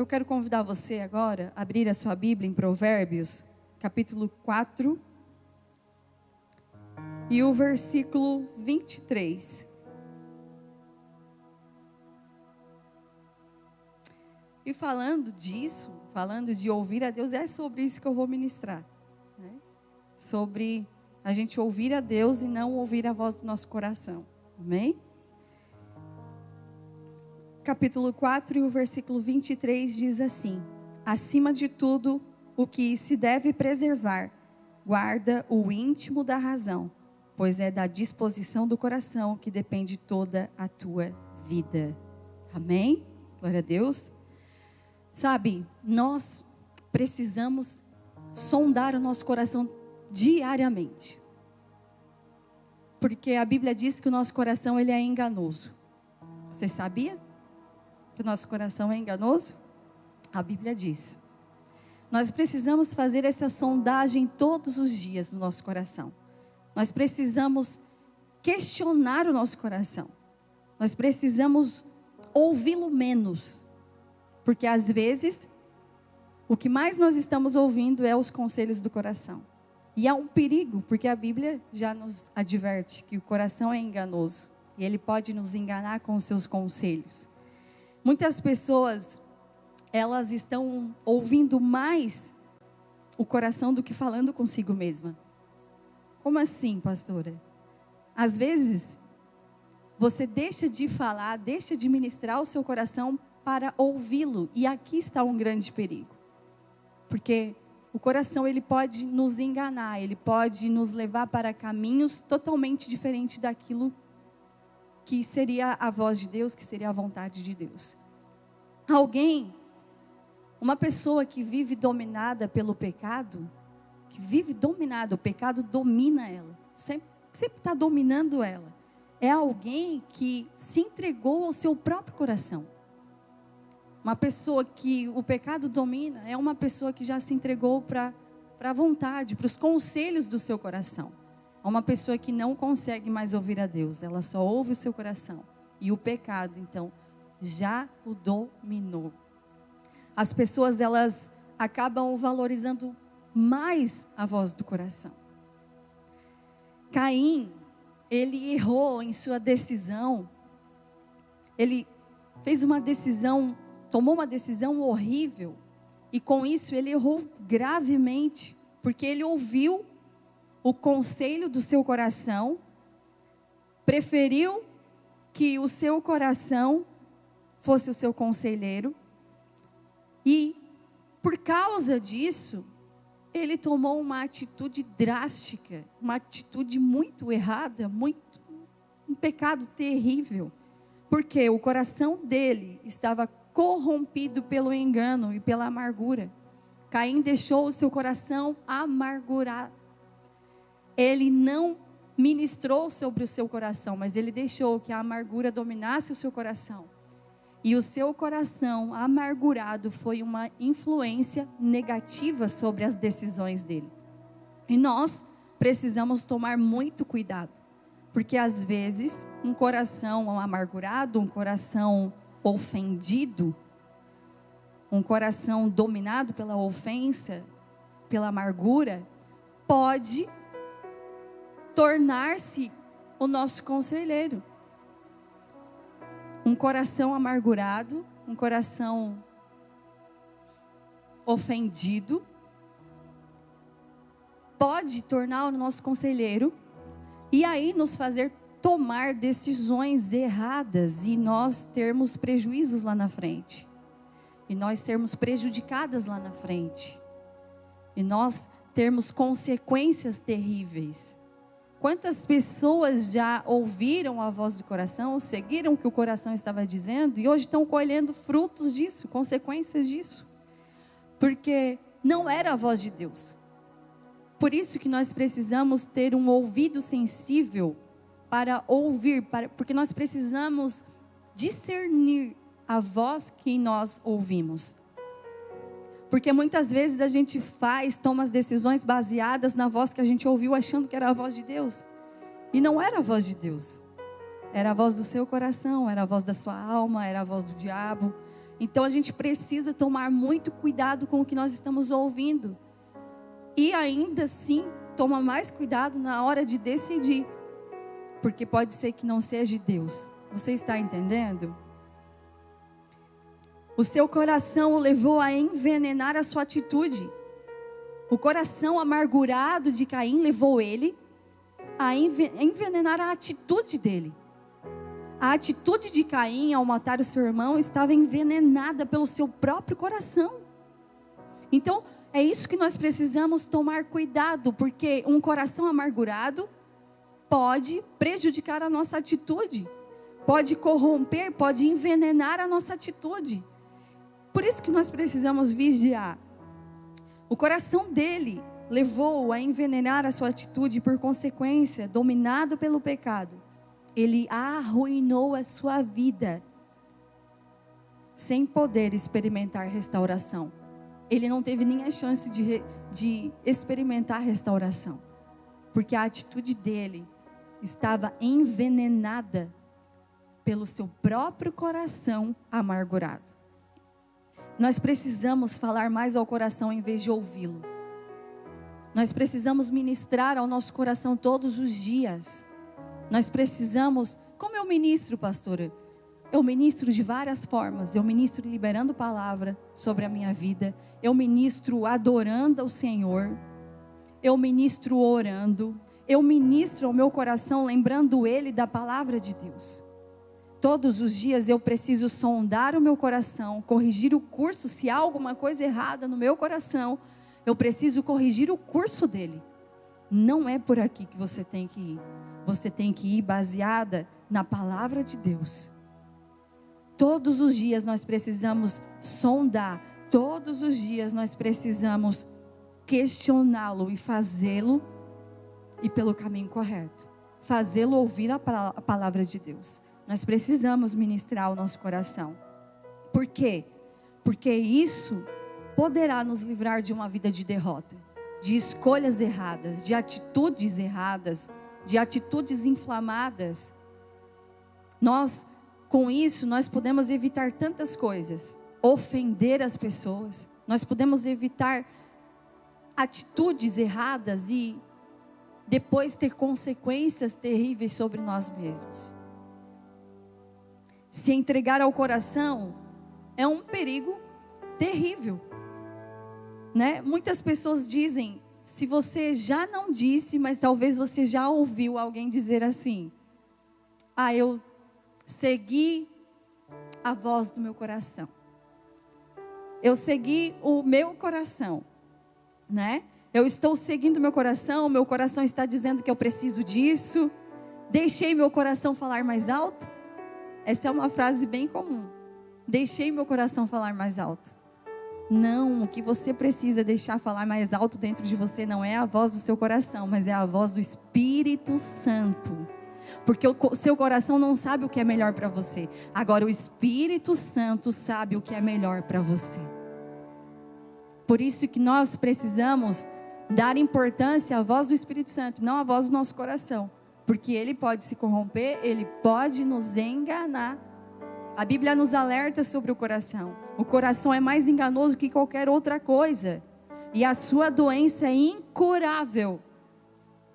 Eu quero convidar você agora a abrir a sua Bíblia em Provérbios, capítulo 4, e o versículo 23. E falando disso, falando de ouvir a Deus, é sobre isso que eu vou ministrar, né? Sobre a gente ouvir a Deus e não ouvir a voz do nosso coração, amém? Capítulo 4 e o versículo 23 diz assim: acima de tudo, o que se deve preservar, guarda o íntimo da razão, pois é da disposição do coração que depende toda a tua vida. Amém? Glória a Deus. Sabe, nós precisamos sondar o nosso coração diariamente. Porque a Bíblia diz que o nosso coração ele é enganoso. Você sabia que o nosso coração é enganoso? A Bíblia diz. Nós precisamos fazer essa sondagem todos os dias no nosso coração. Nós precisamos questionar o nosso coração. Nós precisamos ouvi-lo menos. Porque às vezes, o que mais nós estamos ouvindo é os conselhos do coração. E há um perigo, porque a Bíblia já nos adverte que o coração é enganoso. E ele pode nos enganar com os seus conselhos. Muitas pessoas, elas estão ouvindo mais o coração do que falando consigo mesma. Como assim, pastora? Às vezes, você deixa de falar, deixa de ministrar o seu coração para ouvi-lo. E aqui está um grande perigo. Porque o coração, ele pode nos enganar, ele pode nos levar para caminhos totalmente diferentes daquilo que seria a voz de Deus, que seria a vontade de Deus. Uma pessoa que vive dominada pelo pecado, o pecado domina ela, sempre está dominando ela. É alguém que se entregou ao seu próprio coração. Uma pessoa que o pecado domina, é uma pessoa que já se entregou para a vontade, para os conselhos do seu coração. É uma pessoa que não consegue mais ouvir a Deus, ela só ouve o seu coração. E o pecado, então, já o dominou. As pessoas, elas acabam valorizando mais a voz do coração. Caim, ele errou em sua decisão. Ele fez uma decisão, tomou uma decisão horrível. E com isso ele errou gravemente, porque ele ouviu o conselho do seu coração, preferiu que o seu coração fosse o seu conselheiro, e por causa disso, ele tomou uma atitude drástica, uma atitude muito errada, um pecado terrível, porque o coração dele estava corrompido pelo engano e pela amargura. Caim deixou o seu coração amargurado. Ele não ministrou sobre o seu coração, mas ele deixou que a amargura dominasse o seu coração. E o seu coração amargurado foi uma influência negativa sobre as decisões dele. E nós precisamos tomar muito cuidado, porque às vezes um coração amargurado, um coração ofendido, um coração dominado pela ofensa, pela amargura, pode tornar-se o nosso conselheiro. Um coração amargurado, um coração ofendido, pode tornar o nosso conselheiro e aí nos fazer tomar decisões erradas e nós termos prejuízos lá na frente. E nós sermos prejudicadas lá na frente. E nós termos consequências terríveis. Quantas pessoas já ouviram a voz do coração, seguiram o que o coração estava dizendo e hoje estão colhendo frutos disso, consequências disso. Porque não era a voz de Deus. Por isso que nós precisamos ter um ouvido sensível para ouvir, porque nós precisamos discernir a voz que nós ouvimos. Porque muitas vezes a gente toma as decisões baseadas na voz que a gente ouviu achando que era a voz de Deus. E não era a voz de Deus. Era a voz do seu coração, era a voz da sua alma, era a voz do diabo. Então a gente precisa tomar muito cuidado com o que nós estamos ouvindo. E ainda assim, toma mais cuidado na hora de decidir. Porque pode ser que não seja de Deus. Você está entendendo? O seu coração o levou a envenenar a sua atitude. O coração amargurado de Caim levou ele a envenenar a atitude dele. A atitude de Caim ao matar o seu irmão estava envenenada pelo seu próprio coração. Então, é isso que nós precisamos tomar cuidado, porque um coração amargurado pode prejudicar a nossa atitude, pode corromper, pode envenenar a nossa atitude. Por isso que nós precisamos vigiar. O coração dele levou-o a envenenar a sua atitude, por consequência, dominado pelo pecado. Ele arruinou a sua vida, sem poder experimentar restauração. Ele não teve nem a chance de experimentar restauração, porque a atitude dele estava envenenada pelo seu próprio coração amargurado. Nós precisamos falar mais ao coração em vez de ouvi-lo. Nós precisamos ministrar ao nosso coração todos os dias. Nós precisamos, como eu ministro, pastora? Eu ministro de várias formas. Eu ministro liberando palavra sobre a minha vida. Eu ministro adorando ao Senhor. Eu ministro orando. Eu ministro ao meu coração lembrando Ele da palavra de Deus. Todos os dias eu preciso sondar o meu coração, corrigir o curso. Se há alguma coisa errada no meu coração, eu preciso corrigir o curso dele. Não é por aqui que você tem que ir. Você tem que ir baseada na palavra de Deus. Todos os dias nós precisamos sondar. Todos os dias nós precisamos questioná-lo e fazê-lo ir pelo caminho correto. Fazê-lo ouvir a palavra de Deus. Nós precisamos ministrar o nosso coração. Por quê? Porque isso poderá nos livrar de uma vida de derrota, de escolhas erradas, de atitudes erradas, de atitudes inflamadas. Com isso, nós podemos evitar tantas coisas. Ofender as pessoas. Nós podemos evitar atitudes erradas e depois ter consequências terríveis sobre nós mesmos. Se entregar ao coração é um perigo terrível, né? Muitas pessoas dizem, se você já não disse, mas talvez você já ouviu alguém dizer assim: eu segui a voz do meu coração. Eu segui o meu coração, né? Eu estou seguindo o meu coração está dizendo que eu preciso disso. Deixei meu coração falar mais alto. Essa é uma frase bem comum. Deixei meu coração falar mais alto. Não, o que você precisa deixar falar mais alto dentro de você não é a voz do seu coração, mas é a voz do Espírito Santo. Porque o seu coração não sabe o que é melhor para você. Agora o Espírito Santo sabe o que é melhor para você. Por isso que nós precisamos dar importância à voz do Espírito Santo, não à voz do nosso coração. Porque ele pode se corromper, ele pode nos enganar. A Bíblia nos alerta sobre o coração. O coração é mais enganoso que qualquer outra coisa. E a sua doença é incurável.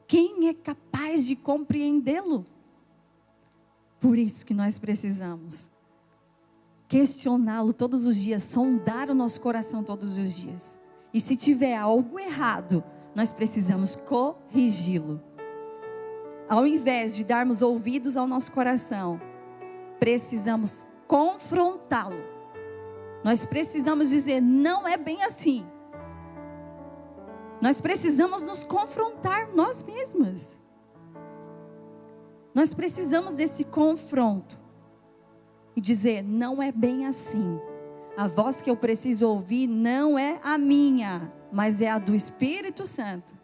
Quem é capaz de compreendê-lo? Por isso que nós precisamos questioná-lo todos os dias, sondar o nosso coração todos os dias. E se tiver algo errado, nós precisamos corrigi-lo. Ao invés de darmos ouvidos ao nosso coração, precisamos confrontá-lo. Nós precisamos dizer, não é bem assim. Nós precisamos nos confrontar nós mesmas. Nós precisamos desse confronto. E dizer, não é bem assim. A voz que eu preciso ouvir não é a minha, mas é a do Espírito Santo.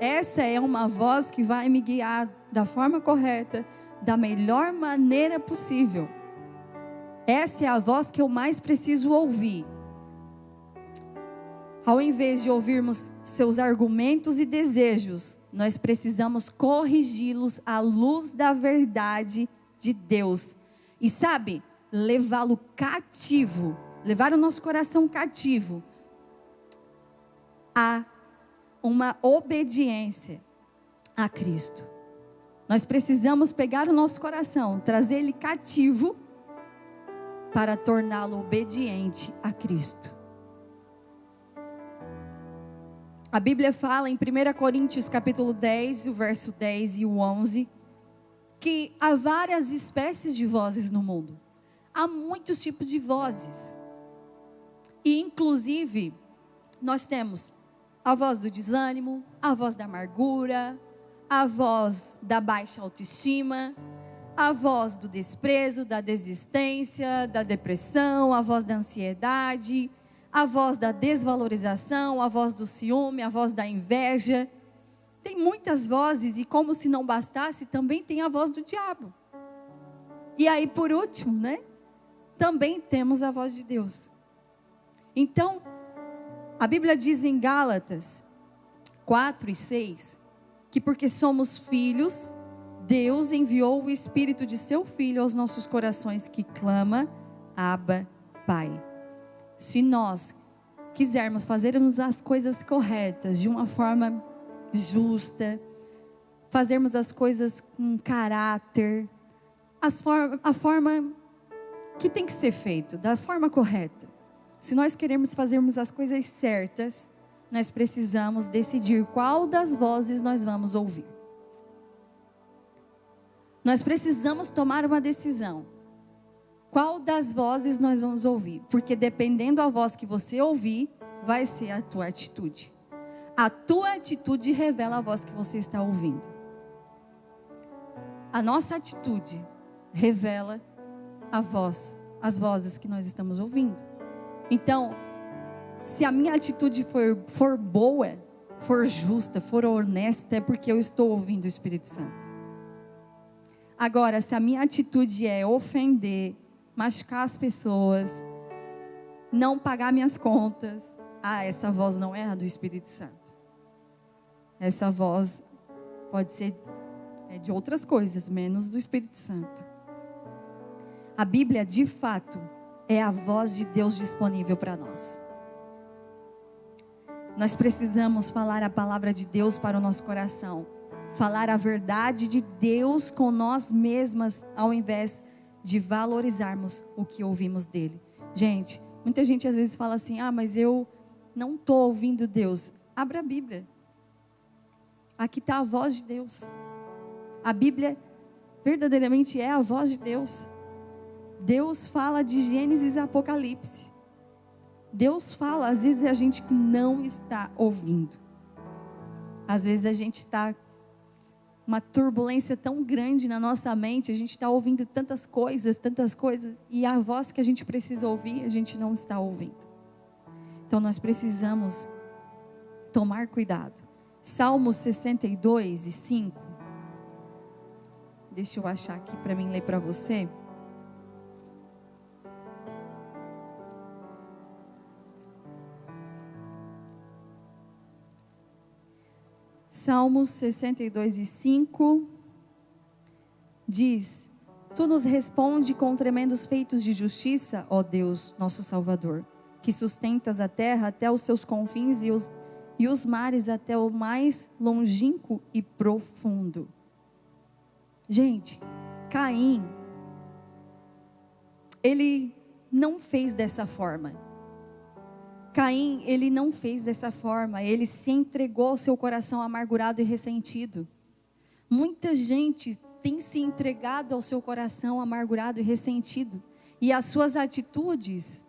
Essa é uma voz que vai me guiar da forma correta, da melhor maneira possível. Essa é a voz que eu mais preciso ouvir. Ao invés de ouvirmos seus argumentos e desejos, nós precisamos corrigi-los à luz da verdade de Deus. E sabe, levá-lo cativo, levar o nosso coração cativo a uma obediência a Cristo. Nós precisamos pegar o nosso coração, trazer ele cativo para torná-lo obediente a Cristo. A Bíblia fala em 1 Coríntios capítulo 10, o verso 10 e o 11, que há várias espécies de vozes no mundo. Há muitos tipos de vozes. E inclusive, nós temos a voz do desânimo, a voz da amargura, a voz da baixa autoestima, a voz do desprezo, da desistência, da depressão, a voz da ansiedade, a voz da desvalorização, a voz do ciúme, a voz da inveja. Tem muitas vozes e, como se não bastasse, também tem a voz do diabo. E aí, por último, né? Também temos a voz de Deus. Então, a Bíblia diz em Gálatas 4 e 6, que porque somos filhos, Deus enviou o Espírito de seu Filho aos nossos corações, que clama, Abba, Pai. Se nós quisermos fazermos as coisas corretas, de uma forma justa, fazermos as coisas com caráter, a forma que tem que ser feito, da forma correta. Se nós queremos fazermos as coisas certas, nós precisamos decidir qual das vozes nós vamos ouvir. Nós precisamos tomar uma decisão. Qual das vozes nós vamos ouvir? Porque dependendo da voz que você ouvir, vai ser a tua atitude. A tua atitude revela a voz que você está ouvindo. A nossa atitude revela as vozes que nós estamos ouvindo. Então, se a minha atitude for boa, for justa, for honesta, é porque eu estou ouvindo o Espírito Santo. Agora, se a minha atitude é ofender, machucar as pessoas, não pagar minhas contas, essa voz não é a do Espírito Santo. Essa voz pode ser de outras coisas, menos do Espírito Santo. A Bíblia, de fato, é a voz de Deus disponível para nós. Nós precisamos falar a palavra de Deus para o nosso coração. Falar a verdade de Deus com nós mesmas, ao invés de valorizarmos o que ouvimos dele. Gente, muita gente às vezes fala assim, mas eu não estou ouvindo Deus. Abra a Bíblia. Aqui está a voz de Deus. A Bíblia verdadeiramente é a voz de Deus. Deus fala de Gênesis e Apocalipse. Deus fala, às vezes a gente não está ouvindo. Às vezes a gente está uma turbulência tão grande na nossa mente, a gente está ouvindo tantas coisas, e a voz que a gente precisa ouvir, a gente não está ouvindo. Então nós precisamos tomar cuidado. Salmos 62 e 5. Deixa eu achar aqui para mim ler para você. Salmos 62 e 5 diz: Tu nos responde com tremendos feitos de justiça, ó Deus, nosso Salvador, que sustentas a terra até os seus confins e os mares até o mais longínquo e profundo. Gente, Caim, ele não fez dessa forma. Caim, ele não fez dessa forma, ele se entregou ao seu coração amargurado e ressentido. Muita gente tem se entregado ao seu coração amargurado e ressentido, e as suas atitudes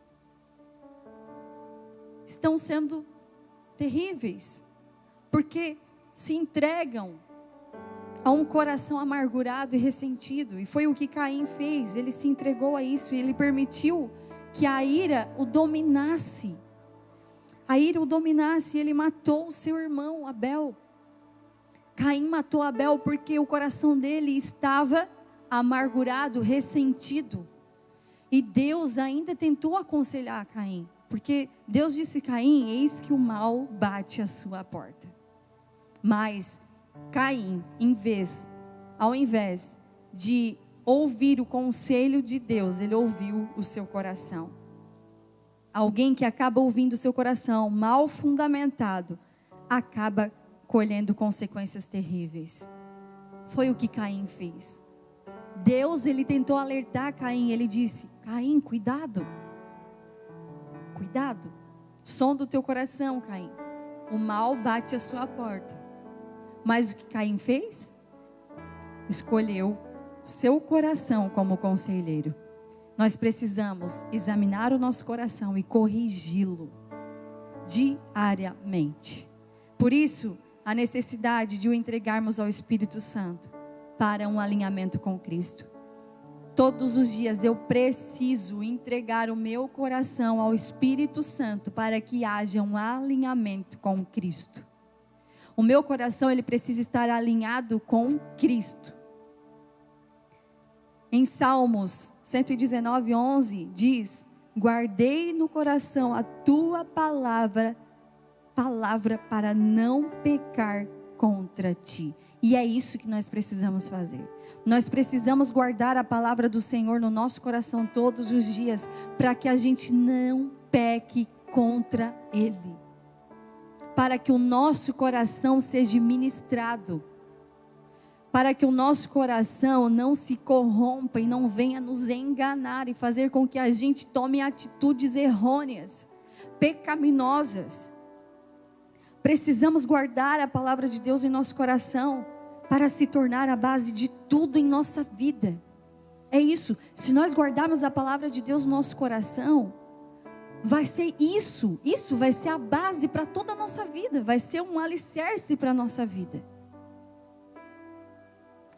estão sendo terríveis, porque se entregam a um coração amargurado e ressentido, e foi o que Caim fez. Ele se entregou a isso, e ele permitiu que a ira o dominasse. A ira o dominasse, e ele matou o seu irmão Abel. Caim matou Abel porque o coração dele estava amargurado, ressentido. E Deus ainda tentou aconselhar Caim, porque Deus disse: Caim, eis que o mal bate à sua porta. Mas Caim, ao invés de ouvir o conselho de Deus, ele ouviu o seu coração. Alguém que acaba ouvindo o seu coração mal fundamentado, acaba colhendo consequências terríveis. Foi o que Caim fez. Deus, ele tentou alertar Caim, ele disse: Caim, cuidado. Cuidado. Som do teu coração, Caim. O mal bate à sua porta. Mas o que Caim fez? Escolheu seu coração como conselheiro. Nós precisamos examinar o nosso coração e corrigi-lo diariamente. Por isso, a necessidade de o entregarmos ao Espírito Santo para um alinhamento com Cristo. Todos os dias eu preciso entregar o meu coração ao Espírito Santo para que haja um alinhamento com Cristo. O meu coração, ele precisa estar alinhado com Cristo. Em Salmos 119:11 diz: guardei no coração a tua palavra para não pecar contra ti. E é isso que nós precisamos fazer. Nós precisamos guardar a palavra do Senhor no nosso coração todos os dias, para que a gente não peque contra Ele. Para que o nosso coração seja ministrado. Para que o nosso coração não se corrompa e não venha nos enganar e fazer com que a gente tome atitudes errôneas, pecaminosas. Precisamos guardar a palavra de Deus em nosso coração para se tornar a base de tudo em nossa vida. É isso. Se nós guardarmos a palavra de Deus no nosso coração, vai ser isso vai ser a base para toda a nossa vida, vai ser um alicerce para a nossa vida.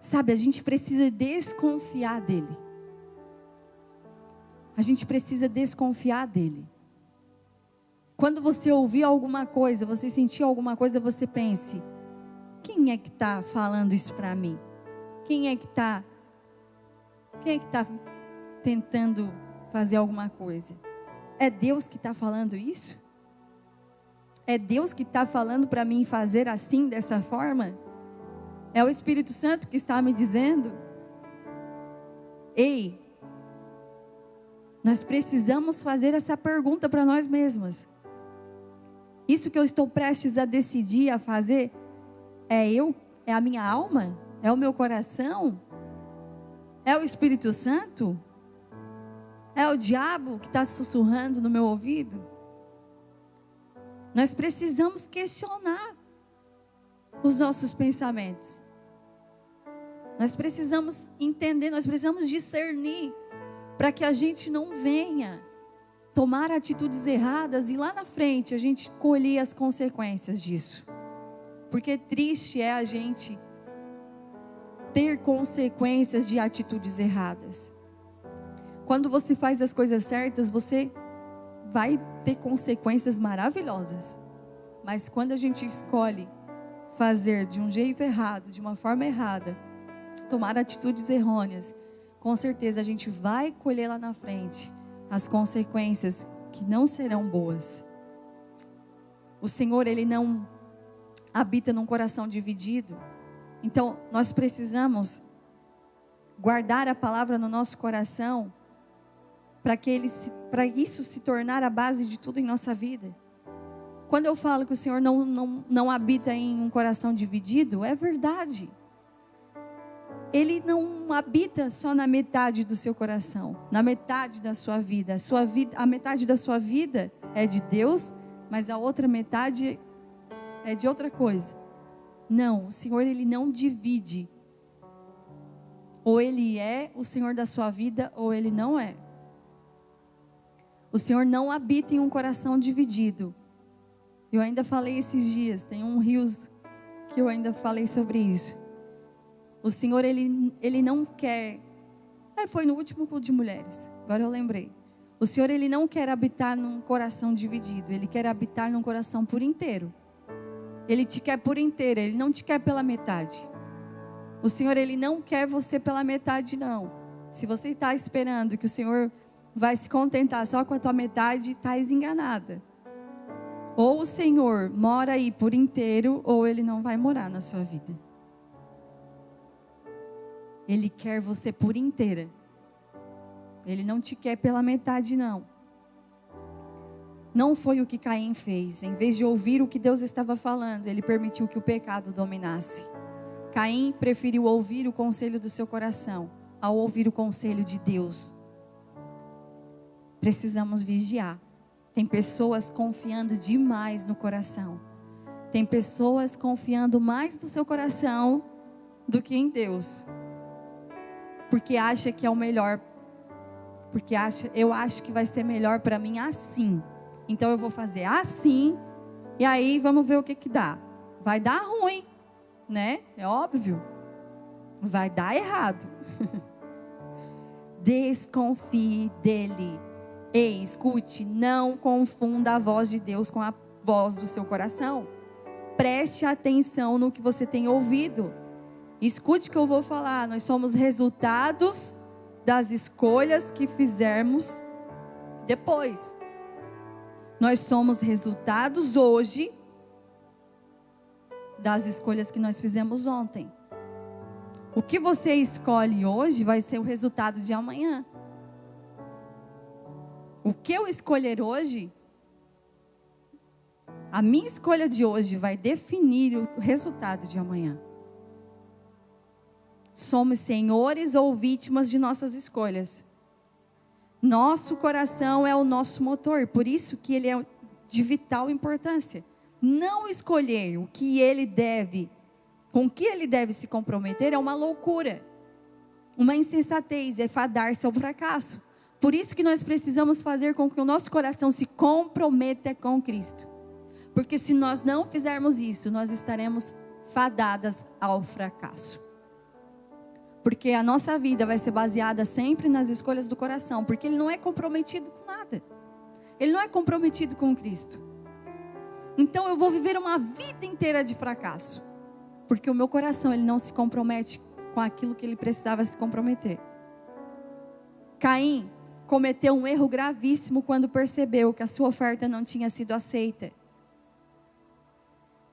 Sabe, a gente precisa desconfiar dele. A gente precisa desconfiar dele. Quando você ouvir alguma coisa, você sentir alguma coisa, você pense: quem é que está falando isso para mim? Quem é que está tentando fazer alguma coisa? É Deus que está falando isso? É Deus que está falando para mim fazer assim, dessa forma? É o Espírito Santo que está me dizendo? Ei, nós precisamos fazer essa pergunta para nós mesmas. Isso que eu estou prestes a decidir a fazer, é eu? É a minha alma? É o meu coração? É o Espírito Santo? É o diabo que está sussurrando no meu ouvido? Nós precisamos questionar os nossos pensamentos. Nós precisamos entender, nós precisamos discernir, para que a gente não venha tomar atitudes erradas e lá na frente a gente colher as consequências disso. Porque triste é a gente ter consequências de atitudes erradas. Quando você faz as coisas certas, você vai ter consequências maravilhosas. Mas quando a gente escolhe fazer de um jeito errado, de uma forma errada, tomar atitudes errôneas, com certeza a gente vai colher lá na frente as consequências que não serão boas. O Senhor, Ele não habita num coração dividido. Então, nós precisamos guardar a palavra no nosso coração para isso se tornar a base de tudo em nossa vida. Quando eu falo que o Senhor não habita em um coração dividido, é verdade. Ele não habita só na metade do seu coração, na metade da sua vida. A metade da sua vida é de Deus, mas a outra metade é de outra coisa. Não, o Senhor, Ele não divide. Ou Ele é o Senhor da sua vida, ou Ele não é. O Senhor não habita em um coração dividido. Eu ainda falei esses dias, tem um rios que eu ainda falei sobre isso. O Senhor, Ele não quer... foi no último culto de mulheres, agora eu lembrei. O Senhor, Ele não quer habitar num coração dividido. Ele quer habitar num coração por inteiro. Ele te quer por inteiro, Ele não te quer pela metade. O Senhor, Ele não quer você pela metade, não. Se você está esperando que o Senhor vai se contentar só com a tua metade, estás enganada. Ou o Senhor mora aí por inteiro, ou Ele não vai morar na sua vida. Ele quer você por inteira. Ele não te quer pela metade, não. Não foi o que Caim fez. Em vez de ouvir o que Deus estava falando, ele permitiu que o pecado dominasse. Caim preferiu ouvir o conselho do seu coração ao ouvir o conselho de Deus. Precisamos vigiar. Tem pessoas confiando demais no coração. Tem pessoas confiando mais no seu coração do que em Deus. Porque acha que é o melhor. Porque eu acho que vai ser melhor para mim assim. Então eu vou fazer assim. E aí vamos ver o que dá. Vai dar ruim, né? É óbvio. Vai dar errado. Desconfie dele. Ei, escute, não confunda a voz de Deus com a voz do seu coração. Preste atenção no que você tem ouvido. Escute o que eu vou falar. Nós somos resultados das escolhas que fizermos depois. Nós somos resultados hoje das escolhas que nós fizemos ontem. O que você escolhe hoje vai ser o resultado de amanhã. O que eu escolher hoje, a minha escolha de hoje vai definir o resultado de amanhã. Somos senhores ou vítimas de nossas escolhas. Nosso coração é o nosso motor, por isso que ele é de vital importância. Não escolher o que ele deve, com que ele deve se comprometer é uma loucura. Uma insensatez, é fadar-se ao fracasso. Por isso que nós precisamos fazer com que o nosso coração se comprometa com Cristo. Porque se nós não fizermos isso, nós estaremos fadadas ao fracasso. Porque a nossa vida vai ser baseada sempre nas escolhas do coração. Porque ele não é comprometido com nada. Ele não é comprometido com Cristo. Então eu vou viver uma vida inteira de fracasso. Porque o meu coração ele não se compromete com aquilo que ele precisava se comprometer. Caim cometeu um erro gravíssimo quando percebeu que a sua oferta não tinha sido aceita.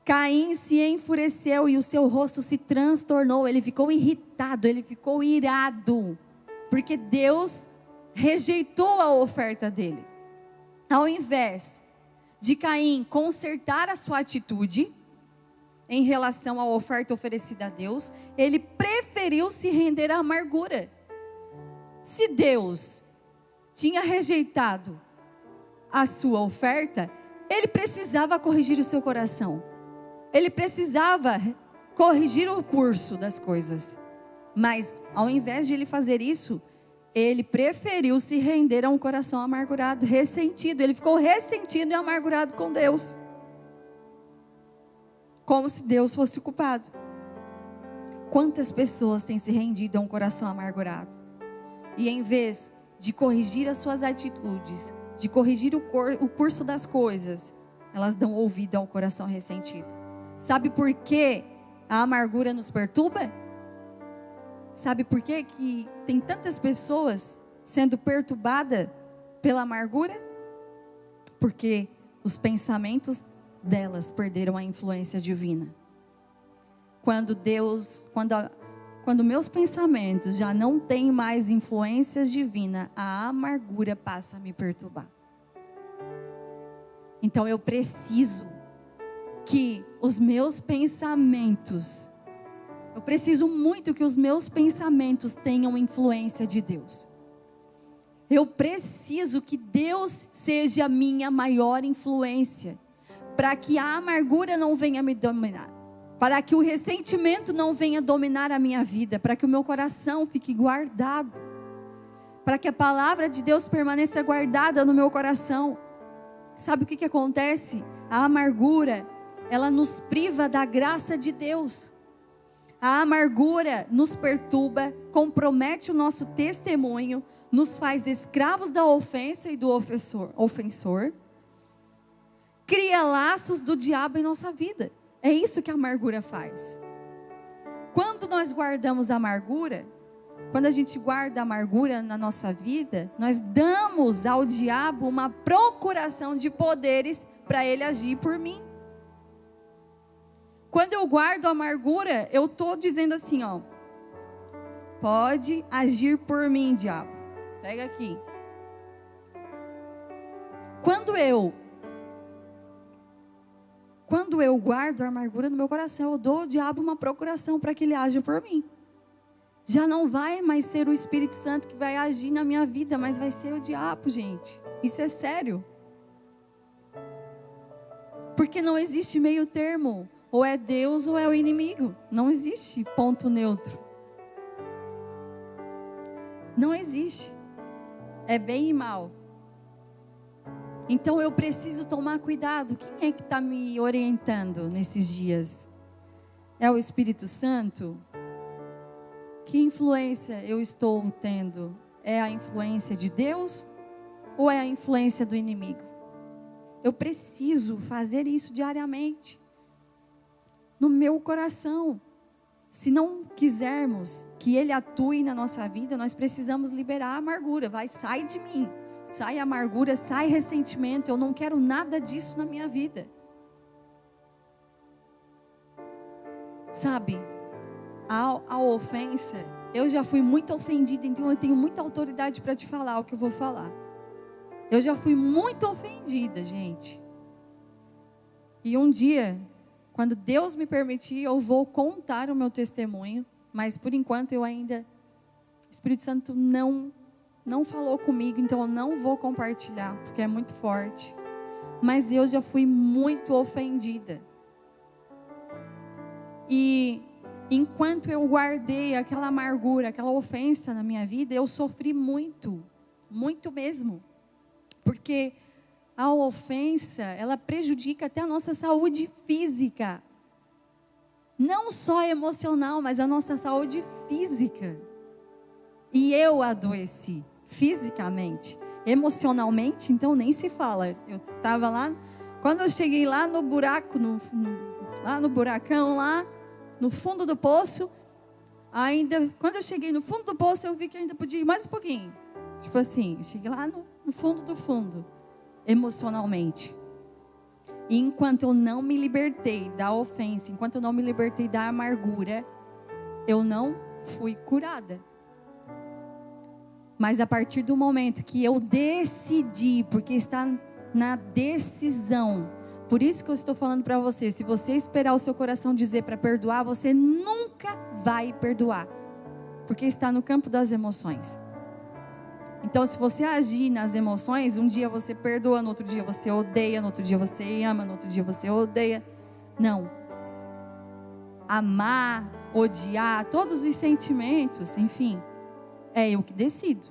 Caim se enfureceu e o seu rosto se transtornou. Ele ficou irritado, ele ficou irado. Porque Deus rejeitou a oferta dele. Ao invés de Caim consertar a sua atitude em relação à oferta oferecida a Deus, ele preferiu se render à amargura. Se Deus tinha rejeitado a sua oferta, ele precisava corrigir o seu coração. Ele precisava corrigir o curso das coisas. Mas, ao invés de ele fazer isso, ele preferiu se render a um coração amargurado, ressentido. Ele ficou ressentido e amargurado com Deus. Como se Deus fosse o culpado. Quantas pessoas têm se rendido a um coração amargurado? E em vez de corrigir as suas atitudes, de corrigir o curso das coisas, elas dão ouvido ao coração ressentido. Sabe por que a amargura nos perturba? Sabe por que tem tantas pessoas sendo perturbadas pela amargura? Porque os pensamentos delas perderam a influência divina. Quando meus pensamentos já não têm mais influências divinas, a amargura passa a me perturbar. Então eu preciso que os meus pensamentos, eu preciso muito que os meus pensamentos tenham influência de Deus. Eu preciso que Deus seja a minha maior influência, para que a amargura não venha me dominar, para que o ressentimento não venha dominar a minha vida, para que o meu coração fique guardado, para que a palavra de Deus permaneça guardada no meu coração. Sabe o que acontece? A amargura, ela nos priva da graça de Deus. A amargura nos perturba, compromete o nosso testemunho, nos faz escravos da ofensa e do ofensor, cria laços do diabo em nossa vida. É isso que a amargura faz. Quando nós guardamos a amargura, quando a gente guarda a amargura na nossa vida, nós damos ao diabo uma procuração de poderes para ele agir por mim. Quando eu guardo a amargura, eu estou dizendo assim, pode agir por mim, diabo. Pega aqui. Quando eu guardo a amargura no meu coração, eu dou ao diabo uma procuração para que ele aja por mim. Já não vai mais ser o Espírito Santo que vai agir na minha vida, mas vai ser o diabo, gente. Isso é sério. Porque não existe meio termo. Ou é Deus ou é o inimigo. Não existe ponto neutro. Não existe. É bem e mal. Então eu preciso tomar cuidado. Quem é que está me orientando nesses dias? É o Espírito Santo? Que influência eu estou tendo? É a influência de Deus ou é a influência do inimigo? Eu preciso fazer isso diariamente. No meu coração. Se não quisermos que Ele atue na nossa vida, nós precisamos liberar a amargura. Sai de mim. Sai amargura, sai ressentimento. Eu não quero nada disso na minha vida. Sabe, a ofensa, eu já fui muito ofendida, então eu tenho muita autoridade para te falar o que eu vou falar. Eu já fui muito ofendida, gente. E um dia, quando Deus me permitir, eu vou contar o meu testemunho. Mas por enquanto eu ainda... O Espírito Santo não falou comigo, então eu não vou compartilhar, porque é muito forte. Mas eu já fui muito ofendida. E enquanto eu guardei aquela amargura, aquela ofensa na minha vida, eu sofri muito, muito mesmo. Porque a ofensa, ela prejudica até a nossa saúde física. Não só emocional, mas a nossa saúde física. E eu adoeci fisicamente. Emocionalmente, então nem se fala. Eu estava lá, quando eu cheguei lá no buraco, lá no buracão, lá no fundo do poço, quando eu cheguei no fundo do poço, eu vi que ainda podia ir mais um pouquinho. Tipo assim, eu cheguei lá no fundo do fundo, emocionalmente. E enquanto eu não me libertei da ofensa, enquanto eu não me libertei da amargura, eu não fui curada. Mas a partir do momento que eu decidi, porque está na decisão, por isso que eu estou falando para você, se você esperar o seu coração dizer para perdoar, você nunca vai perdoar, porque está no campo das emoções. Então, se você agir nas emoções, um dia você perdoa, no outro dia você odeia, no outro dia você ama, no outro dia você odeia. Não. Amar, odiar, todos os sentimentos, enfim, é eu que decido.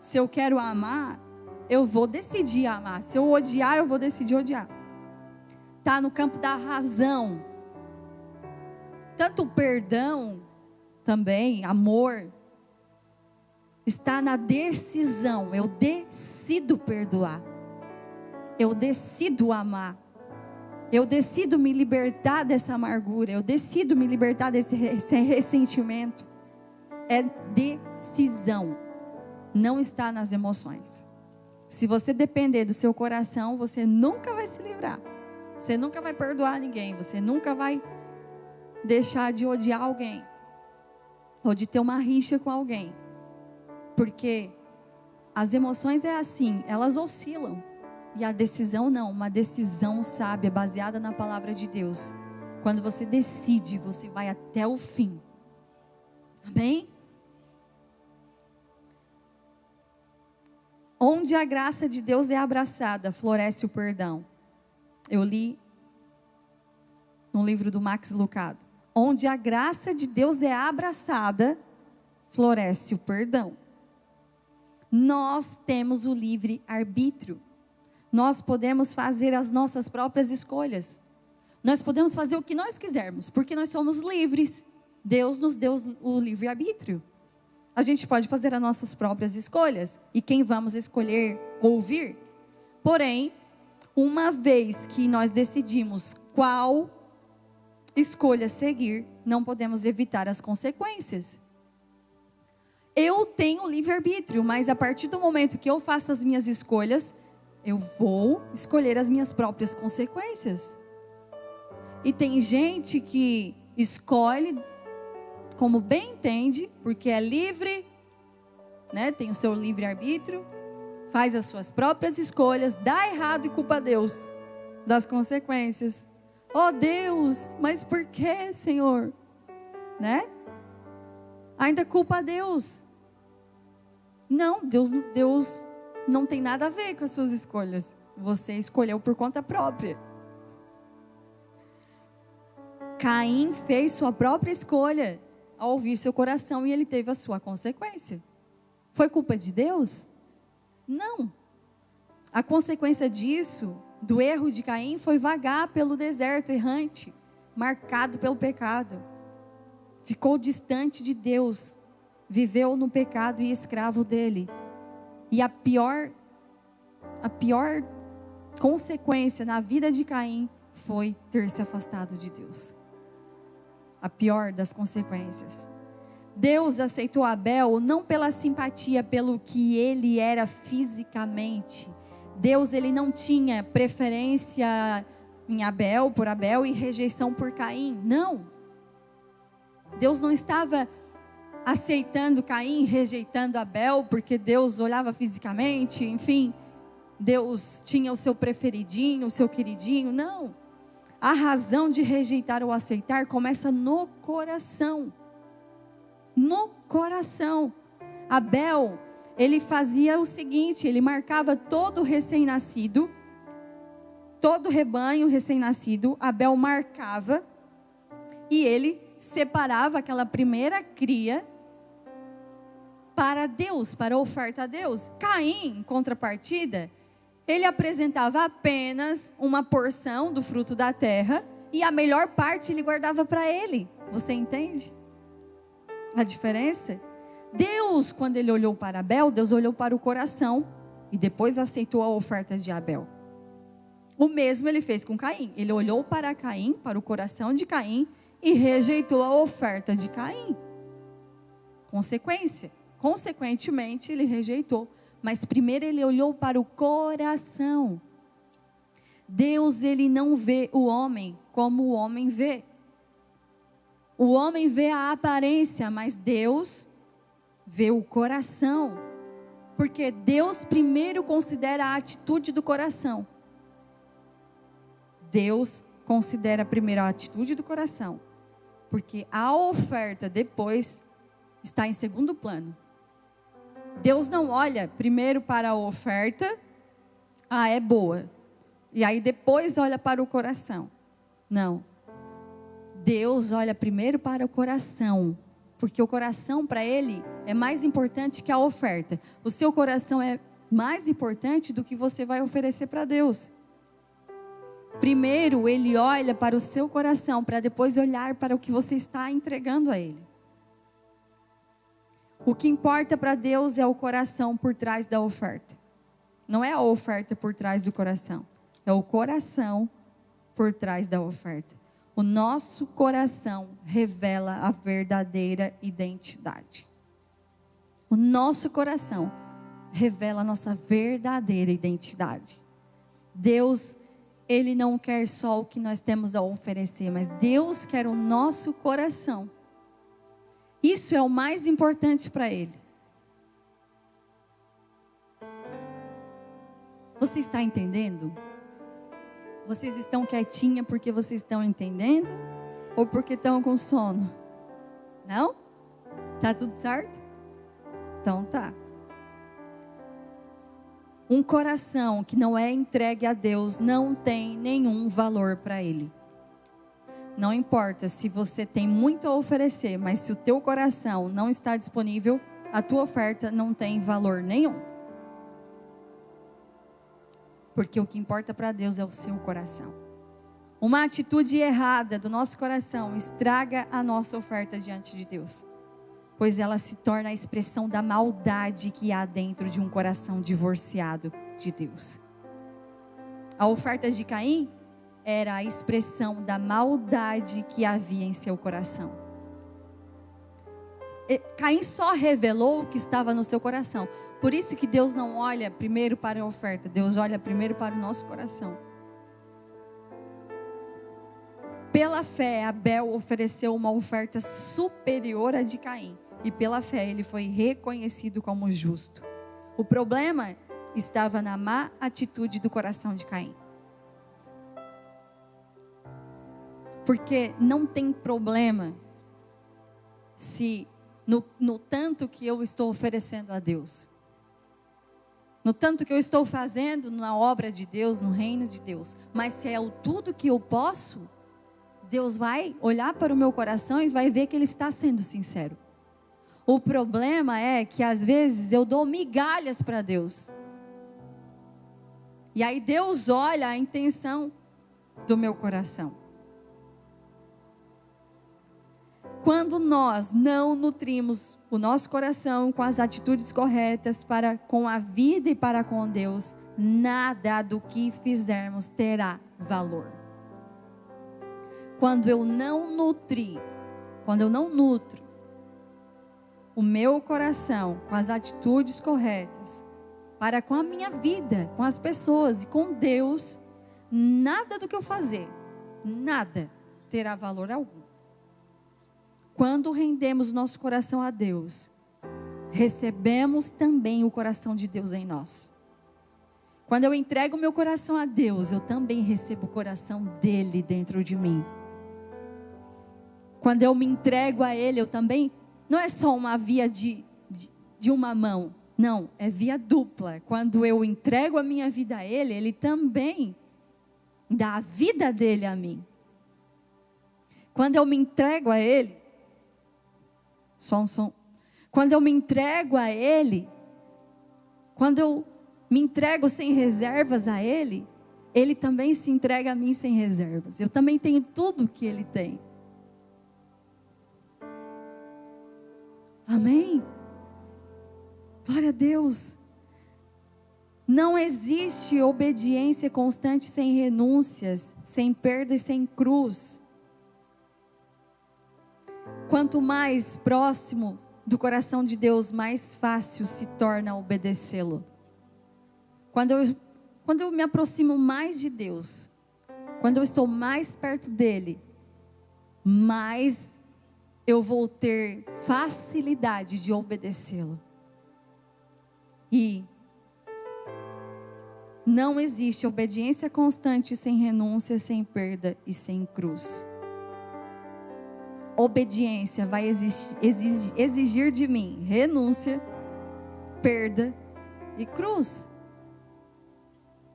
Se eu quero amar, eu vou decidir amar. Se eu odiar, eu vou decidir odiar. Está no campo da razão. Tanto o perdão, também, amor, está na decisão. Eu decido perdoar. Eu decido amar. Eu decido me libertar dessa amargura. Eu decido me libertar desse ressentimento. É decisão. Não está nas emoções. Se você depender do seu coração, você nunca vai se livrar. Você nunca vai perdoar ninguém. Você nunca vai deixar de odiar alguém. Ou de ter uma rixa com alguém. Porque as emoções é assim, elas oscilam. E a decisão não, uma decisão sábia, baseada na palavra de Deus. Quando você decide, você vai até o fim. Amém? Onde a graça de Deus é abraçada, floresce o perdão. Eu li no livro do Max Lucado. Onde a graça de Deus é abraçada, floresce o perdão. Nós temos o livre arbítrio. Nós podemos fazer as nossas próprias escolhas. Nós podemos fazer o que nós quisermos, porque nós somos livres. Deus nos deu o livre arbítrio. A gente pode fazer as nossas próprias escolhas. E quem vamos escolher ouvir? Porém, uma vez que nós decidimos qual escolha seguir, não podemos evitar as consequências. Eu tenho livre-arbítrio, mas a partir do momento que eu faço as minhas escolhas, eu vou escolher as minhas próprias consequências. E tem gente que escolhe como bem entende, porque é livre, né? Tem o seu livre-arbítrio, faz as suas próprias escolhas, dá errado e culpa a Deus das consequências. Oh Deus, mas por que, Senhor? Né? Ainda culpa a Deus. Não, Deus não tem nada a ver com as suas escolhas. Você escolheu por conta própria. Caim fez sua própria escolha ao ouvir seu coração e ele teve a sua consequência. Foi culpa de Deus? Não. A consequência disso, do erro de Caim, foi vagar pelo deserto errante, marcado pelo pecado. Ficou distante de Deus, viveu no pecado e escravo dele. E a pior consequência na vida de Caim foi ter se afastado de Deus. A pior das consequências. Deus aceitou Abel não pela simpatia, pelo que ele era fisicamente. Deus, ele não tinha preferência por Abel e rejeição por Caim. Não. Deus não estava aceitando Caim, rejeitando Abel, porque Deus olhava fisicamente, enfim. Deus tinha o seu preferidinho, o seu queridinho. Não. A razão de rejeitar ou aceitar começa no coração. No coração. Abel, ele fazia o seguinte, ele marcava todo recém-nascido, todo rebanho recém-nascido, Abel marcava, e ele separava aquela primeira cria para Deus, para a oferta a Deus. Caim, em contrapartida, ele apresentava apenas uma porção do fruto da terra e a melhor parte ele guardava para ele. Você entende a diferença? Deus, quando ele olhou para Abel, Deus olhou para o coração e depois aceitou a oferta de Abel. O mesmo ele fez com Caim. Ele olhou para Caim, para o coração de Caim e rejeitou a oferta de Caim. Consequentemente, ele rejeitou. Mas primeiro ele olhou para o coração. Deus, ele não vê o homem como o homem vê. O homem vê a aparência, mas Deus vê o coração. Porque Deus primeiro considera a atitude do coração. Deus considera primeiro a atitude do coração. Porque a oferta depois está em segundo plano. Deus não olha primeiro para a oferta, é boa. E aí depois olha para o coração. Não. Deus olha primeiro para o coração. Porque o coração para ele é mais importante que a oferta. O seu coração é mais importante do que você vai oferecer para Deus. Primeiro ele olha para o seu coração, para depois olhar para o que você está entregando a ele. O que importa para Deus é o coração por trás da oferta. Não é a oferta por trás do coração. É o coração por trás da oferta. O nosso coração revela a verdadeira identidade. O nosso coração revela a nossa verdadeira identidade. Deus, ele não quer só o que nós temos a oferecer, mas Deus quer o nosso coração. Isso é o mais importante para Ele. Você está entendendo? Vocês estão quietinha porque vocês estão entendendo? Ou porque estão com sono? Não? Tá tudo certo? Então tá. Um coração que não é entregue a Deus não tem nenhum valor para Ele. Não importa se você tem muito a oferecer, mas se o teu coração não está disponível, a tua oferta não tem valor nenhum. Porque o que importa para Deus é o seu coração. Uma atitude errada do nosso coração estraga a nossa oferta diante de Deus. Pois ela se torna a expressão da maldade que há dentro de um coração divorciado de Deus. A oferta de Caim era a expressão da maldade que havia em seu coração. Caim só revelou o que estava no seu coração. Por isso que Deus não olha primeiro para a oferta. Deus olha primeiro para o nosso coração. Pela fé, Abel ofereceu uma oferta superior à de Caim. E pela fé, ele foi reconhecido como justo. O problema estava na má atitude do coração de Caim. Porque não tem problema se no tanto que eu estou oferecendo a Deus, no tanto que eu estou fazendo na obra de Deus, no reino de Deus, mas se é o tudo que eu posso, Deus vai olhar para o meu coração e vai ver que Ele está sendo sincero. O problema é que às vezes eu dou migalhas para Deus, e aí Deus olha a intenção do meu coração. Quando nós não nutrimos o nosso coração com as atitudes corretas para com a vida e para com Deus, nada do que fizermos terá valor. Quando eu não nutro o meu coração com as atitudes corretas para com a minha vida, com as pessoas e com Deus, nada do que eu fazer, nada terá valor algum. Quando rendemos o nosso coração a Deus, recebemos também o coração de Deus em nós. Quando eu entrego o meu coração a Deus, eu também recebo o coração dele dentro de mim. Quando eu me entrego a Ele, eu também, não é só uma via de uma mão, não, é via dupla. Quando eu entrego a minha vida a Ele, Ele também dá a vida dele a mim. Quando eu me entrego a Ele, quando eu me entrego a Ele, quando eu me entrego sem reservas a Ele, Ele também se entrega a mim sem reservas. Eu também tenho tudo que Ele tem. Amém? Glória a Deus. Não existe obediência constante sem renúncias, sem perda e sem cruz. Quanto mais próximo do coração de Deus, mais fácil se torna obedecê-lo. Quando eu me aproximo mais de Deus, quando eu estou mais perto dEle, mais eu vou ter facilidade de obedecê-lo. E não existe obediência constante sem renúncia, sem perda e sem cruz. Obediência vai exigir de mim renúncia, perda e cruz.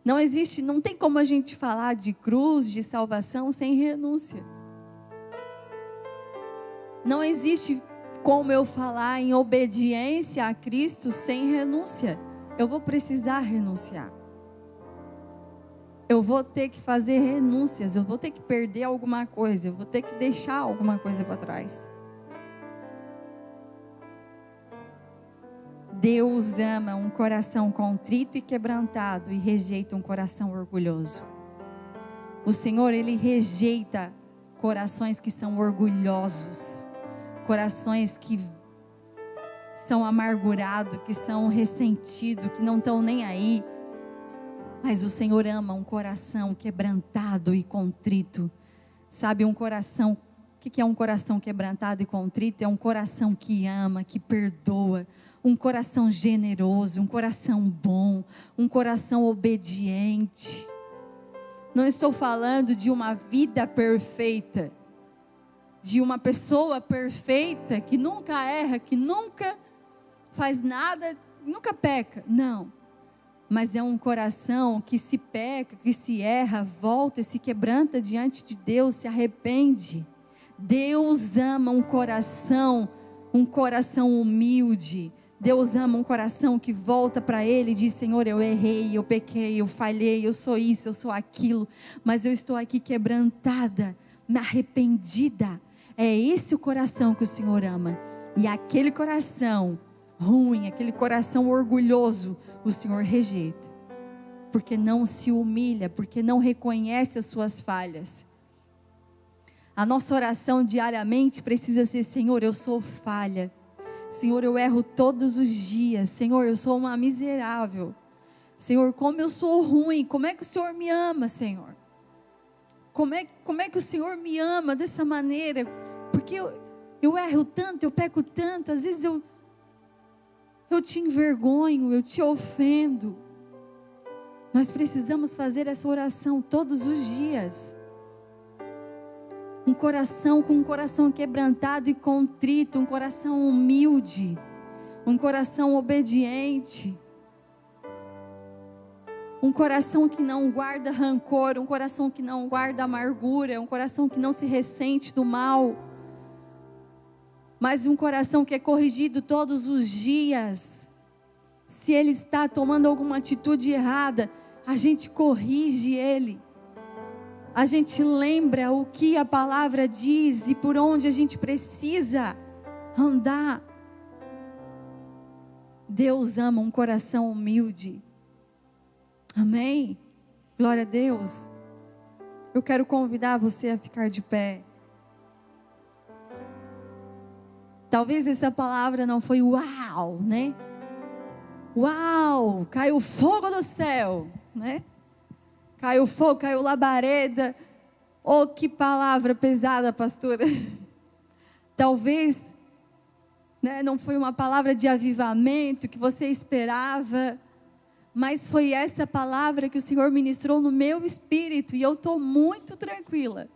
Não tem como a gente falar de cruz, de salvação sem renúncia. Não existe como eu falar em obediência a Cristo sem renúncia. Eu vou precisar renunciar. Eu vou ter que fazer renúncias, eu vou ter que perder alguma coisa, eu vou ter que deixar alguma coisa para trás. Deus ama um coração contrito e quebrantado e rejeita um coração orgulhoso. O Senhor, Ele rejeita corações que são orgulhosos, corações que são amargurados, que são ressentidos, que não estão nem aí. Mas o Senhor ama um coração quebrantado e contrito. Sabe, um coração, o que é um coração quebrantado e contrito? É um coração que ama, que perdoa, um coração generoso, um coração bom, um coração obediente. Não estou falando de uma vida perfeita, de uma pessoa perfeita, que nunca erra, que nunca faz nada, nunca peca. Não. Mas é um coração que se peca, que se erra, volta e se quebranta diante de Deus, se arrepende. Deus ama um coração humilde. Deus ama um coração que volta para Ele e diz: Senhor, eu errei, eu pequei, eu falhei, eu sou isso, eu sou aquilo, mas eu estou aqui quebrantada, arrependida. É esse o coração que o Senhor ama. E aquele coração ruim, aquele coração orgulhoso, o Senhor rejeita, porque não se humilha, porque não reconhece as suas falhas. A nossa oração diariamente precisa ser: Senhor, eu sou falha, Senhor, eu erro todos os dias, Senhor, eu sou uma miserável, Senhor, como eu sou ruim, como é que o Senhor me ama, Senhor? como é que o Senhor me ama dessa maneira? Porque eu erro tanto, eu peco tanto, às vezes eu te envergonho, eu te ofendo. Nós precisamos fazer essa oração todos os dias. Com um coração quebrantado e contrito, um coração humilde, um coração obediente, um coração que não guarda rancor, um coração que não guarda amargura, um coração que não se ressente do mal, mas um coração que é corrigido todos os dias. Se ele está tomando alguma atitude errada, a gente corrige ele. A gente lembra o que a palavra diz e por onde a gente precisa andar. Deus ama um coração humilde. Amém? Glória a Deus. Eu quero convidar você a ficar de pé. Talvez essa palavra não foi uau, né? Uau, caiu fogo do céu, né? Caiu fogo, caiu labareda. Oh, que palavra pesada, pastora. Talvez, né, não foi uma palavra de avivamento que você esperava, mas foi essa palavra que o Senhor ministrou no meu espírito, e eu estou muito tranquila.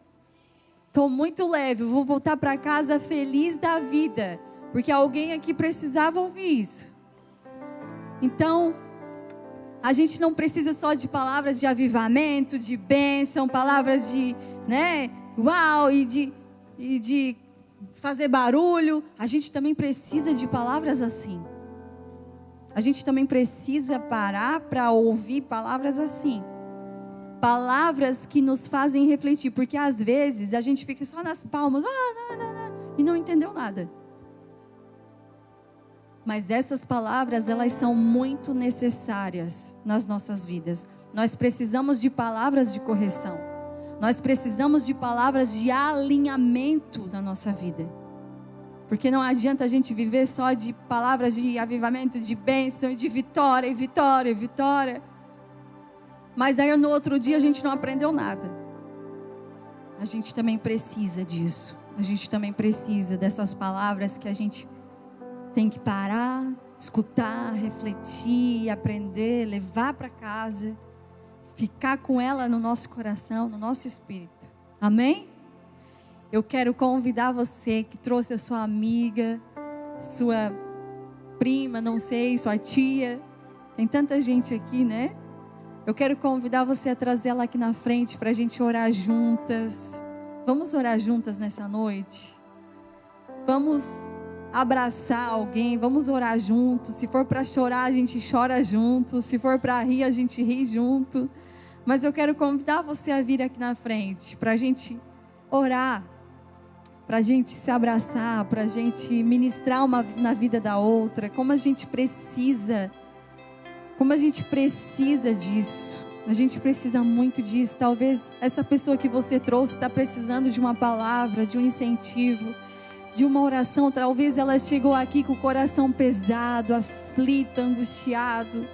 Estou muito leve, eu vou voltar para casa feliz da vida, porque alguém aqui precisava ouvir isso. Então, a gente não precisa só de palavras de avivamento, de bênção, palavras de, né, uau, e de fazer barulho. A gente também precisa de palavras assim. A gente também precisa parar para ouvir palavras assim. Palavras que nos fazem refletir, porque às vezes a gente fica só nas palmas, e não entendeu nada. Mas essas palavras, elas são muito necessárias nas nossas vidas. Nós precisamos de palavras de correção. Nós precisamos de palavras de alinhamento na nossa vida. Porque não adianta a gente viver só de palavras de avivamento, de bênção e de vitória, e vitória, e vitória. Mas aí no outro dia a gente não aprendeu nada. A gente também precisa disso. A gente também precisa dessas palavras que a gente tem que parar, escutar, refletir, aprender, levar para casa, ficar com ela no nosso coração, no nosso espírito. Amém? Eu quero convidar você que trouxe a sua amiga, sua prima, não sei, sua tia. Tem tanta gente aqui, né? Eu quero convidar você a trazer ela aqui na frente para a gente orar juntas. Vamos orar juntas nessa noite? Vamos abraçar alguém, vamos orar juntos. Se for para chorar, a gente chora junto. Se for para rir, a gente ri junto. Mas eu quero convidar você a vir aqui na frente para a gente orar, para a gente se abraçar, para a gente ministrar na vida da outra. Como a gente precisa disso. A gente precisa muito disso. Talvez essa pessoa que você trouxe está precisando de uma palavra, de um incentivo, de uma oração. Talvez ela chegou aqui com o coração pesado, aflito, angustiado.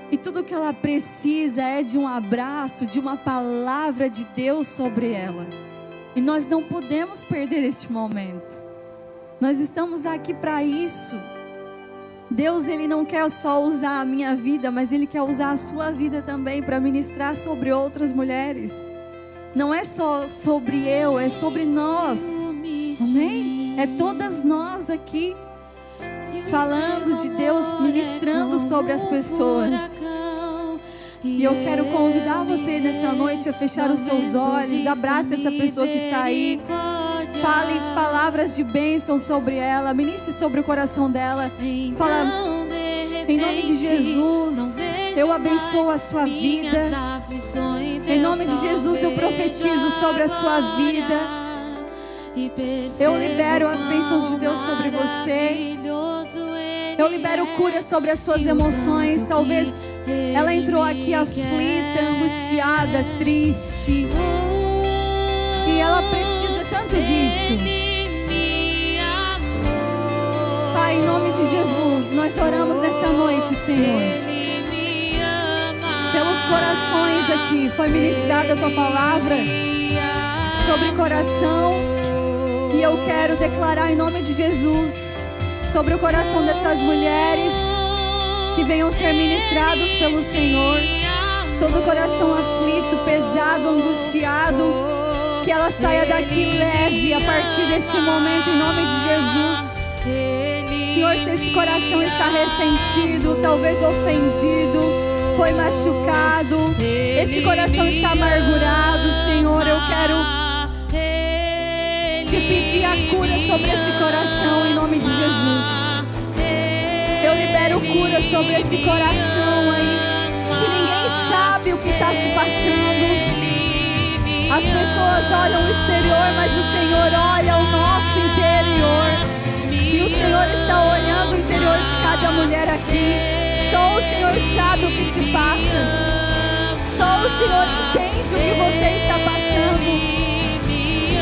E tudo que ela precisa é de um abraço, de uma palavra de Deus sobre ela. E nós não podemos perder este momento. Nós estamos aqui para isso. Deus, Ele não quer só usar a minha vida, mas Ele quer usar a sua vida também para ministrar sobre outras mulheres. Não é só sobre eu, é sobre nós. Amém? É todas nós aqui falando de Deus, ministrando sobre as pessoas. E eu quero convidar você nessa noite a fechar os seus olhos. Abrace essa pessoa que está aí. Fale palavras de bênção sobre ela. Ministre sobre o coração dela. Fala, em nome de Jesus, eu abençoo a sua vida. Em nome de Jesus, eu profetizo sobre a sua vida. Eu libero as bênçãos de Deus sobre você. Eu libero cura sobre as suas emoções. Talvez ela entrou aqui aflita, angustiada, triste. E ela precisa tanto disso. Pai, em nome de Jesus, nós oramos nessa noite, Senhor, pelos corações aqui. Foi ministrada a tua palavra sobre coração. E eu quero declarar em nome de Jesus sobre o coração dessas mulheres que venham ser ministrados pelo Senhor. Todo coração aflito, pesado, angustiado, que ela saia daqui leve a partir deste momento em nome de Jesus. Senhor, se esse coração está ressentido, talvez ofendido, foi machucado, esse coração está amargurado, Senhor, eu quero te pedir a cura sobre esse coração em nome de Jesus. Eu libero cura sobre esse coração aí, que ninguém sabe o que está se passando. As pessoas olham o exterior, mas o Senhor olha o nosso interior. E o Senhor está olhando o interior de cada mulher aqui. Só o Senhor sabe o que se passa. Só o Senhor entende o que você está passando.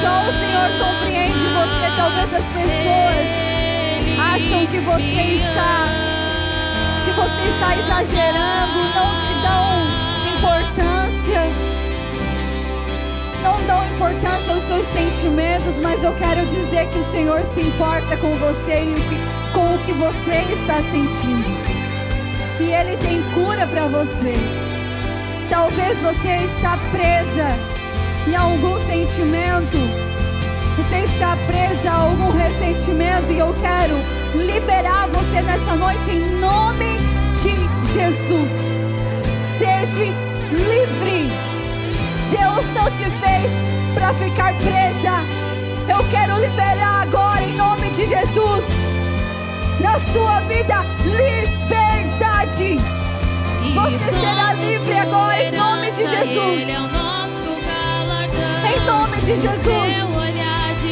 Só o Senhor compreende você. Talvez as pessoas acham que você está exagerando, não te dão importância. Não dão importância aos seus sentimentos, mas eu quero dizer que o Senhor se importa com você e com o que você está sentindo. E Ele tem cura para você. Talvez você está presa em algum sentimento. Você está presa a algum ressentimento, e eu quero liberar você nessa noite em nome de Jesus. Seja livre. Deus não te fez para ficar presa. Eu quero liberar agora em nome de Jesus na sua vida liberdade. Você será livre agora em nome de Jesus. Em nome de Jesus.